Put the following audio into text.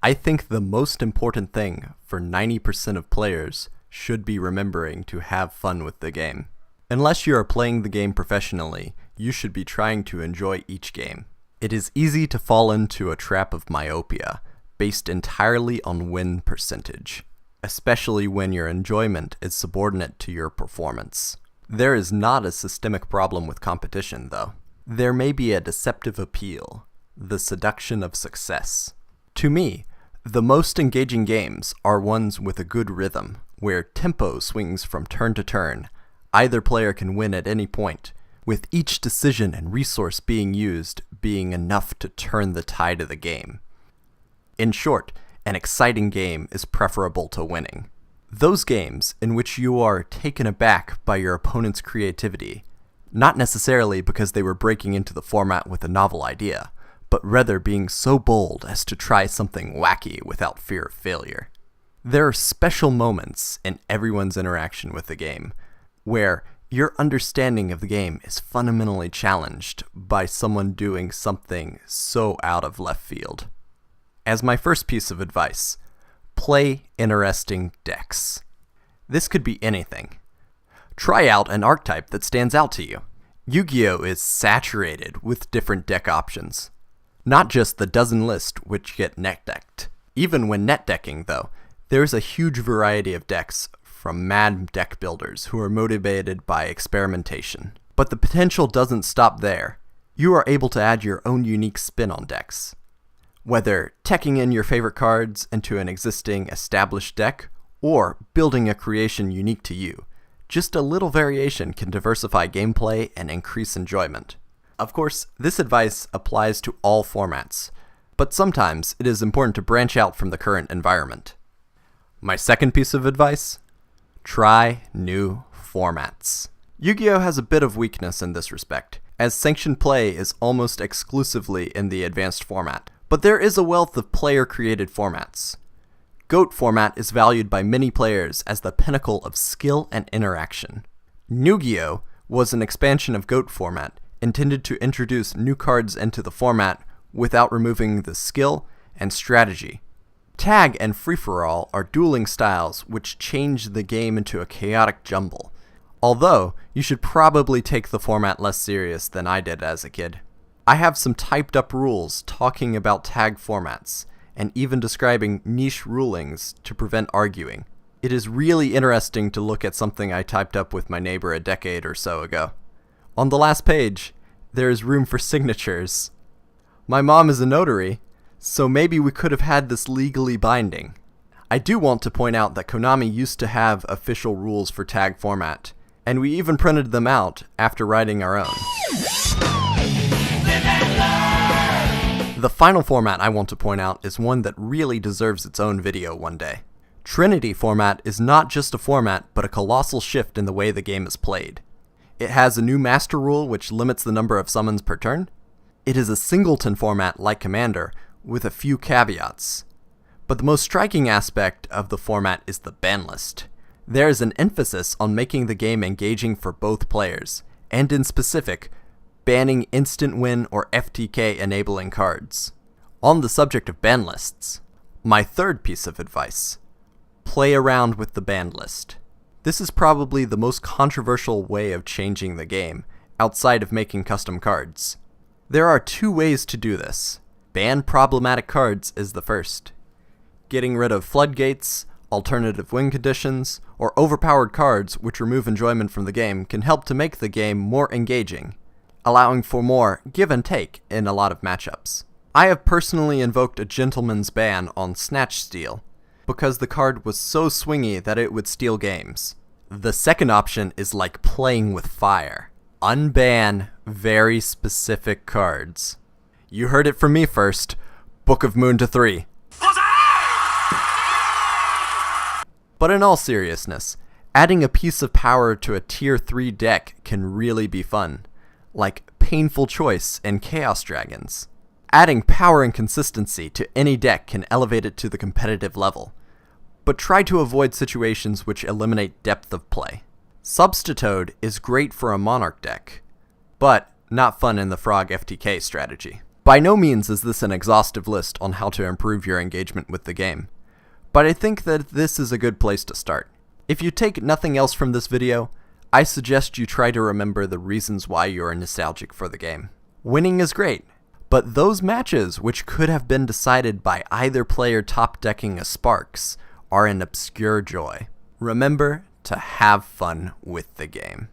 I think the most important thing for 90% of players should be remembering to have fun with the game. Unless you are playing the game professionally, you should be trying to enjoy each game. It is easy to fall into a trap of myopia, based entirely on win percentage, especially when your enjoyment is subordinate to your performance. There is not a systemic problem with competition, though. There may be a deceptive appeal, the seduction of success. To me, the most engaging games are ones with a good rhythm, where tempo swings from turn to turn. Either player can win at any point, with each decision and resource being used being enough to turn the tide of the game. In short, an exciting game is preferable to winning. Those games in which you are taken aback by your opponent's creativity, not necessarily because they were breaking into the format with a novel idea, but rather being so bold as to try something wacky without fear of failure. There are special moments in everyone's interaction with the game, where your understanding of the game is fundamentally challenged by someone doing something so out of left field. As my first piece of advice, play interesting decks. This could be anything. Try out an archetype that stands out to you. Yu-Gi-Oh! Is saturated with different deck options. Not just the dozen list which get net-decked. Even when net-decking, though, there's a huge variety of decks from mad deck builders who are motivated by experimentation. But the potential doesn't stop there. You are able to add your own unique spin on decks. Whether teching in your favorite cards into an existing established deck, or building a creation unique to you, just a little variation can diversify gameplay and increase enjoyment. Of course, this advice applies to all formats, but sometimes it is important to branch out from the current environment. My second piece of advice? Try new formats. Yu-Gi-Oh! Has a bit of weakness in this respect, as sanctioned play is almost exclusively in the advanced format. But there is a wealth of player-created formats. GOAT format is valued by many players as the pinnacle of skill and interaction. Yu-Gi-Oh! Was an expansion of GOAT format, intended to introduce new cards into the format without removing the skill and strategy. Tag and free-for-all are dueling styles which change the game into a chaotic jumble, although you should probably take the format less serious than I did as a kid. I have some typed up rules talking about tag formats, and even describing niche rulings to prevent arguing. It is really interesting to look at something I typed up with my neighbor a decade or so ago. On the last page, there is room for signatures. My mom is a notary, so maybe we could have had this legally binding. I do want to point out that Konami used to have official rules for tag format, and we even printed them out after writing our own. The final format I want to point out is one that really deserves its own video one day. Trinity format is not just a format, but a colossal shift in the way the game is played. It has a new master rule which limits the number of summons per turn. It is a singleton format like Commander, with a few caveats. But the most striking aspect of the format is the ban list. There is an emphasis on making the game engaging for both players, and in specific, banning instant win or FTK enabling cards. On the subject of ban lists, my third piece of advice: play around with the ban list. This is probably the most controversial way of changing the game, outside of making custom cards. There are two ways to do this. Ban problematic cards is the first. Getting rid of floodgates, alternative win conditions, or overpowered cards which remove enjoyment from the game can help to make the game more engaging, allowing for more give and take in a lot of matchups. I have personally invoked a gentleman's ban on Snatch Steal, because the card was so swingy that it would steal games. The second option is like playing with fire. Unban very specific cards. You heard it from me first. Book of Moon to 3. But in all seriousness, adding a piece of power to a tier 3 deck can really be fun, like Painful Choice and Chaos Dragons. Adding power and consistency to any deck can elevate it to the competitive level, but try to avoid situations which eliminate depth of play. Substitute is great for a Monarch deck, but not fun in the Frog FTK strategy. By no means is this an exhaustive list on how to improve your engagement with the game, but I think that this is a good place to start. If you take nothing else from this video, I suggest you try to remember the reasons why you are nostalgic for the game. Winning is great, but those matches which could have been decided by either player top-decking a Sparks are an obscure joy. Remember to have fun with the game.